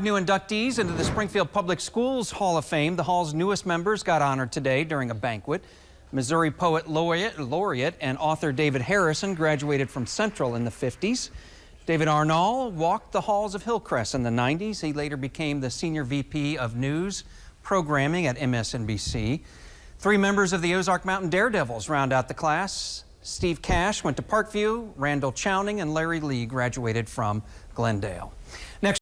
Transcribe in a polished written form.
New inductees into the Springfield Public Schools Hall of Fame. The Hall's newest members got honored today during a banquet. Missouri poet laureate and author David Harrison graduated from Central in the 50s. David Arnall walked the halls of Hillcrest in the 90s. He later became the Senior VP of News Programming at MSNBC. Three members of the Ozark Mountain Daredevils round out the class. Steve Cash went to Parkview, Randall Chowning and Larry Lee graduated from Glendale. Next.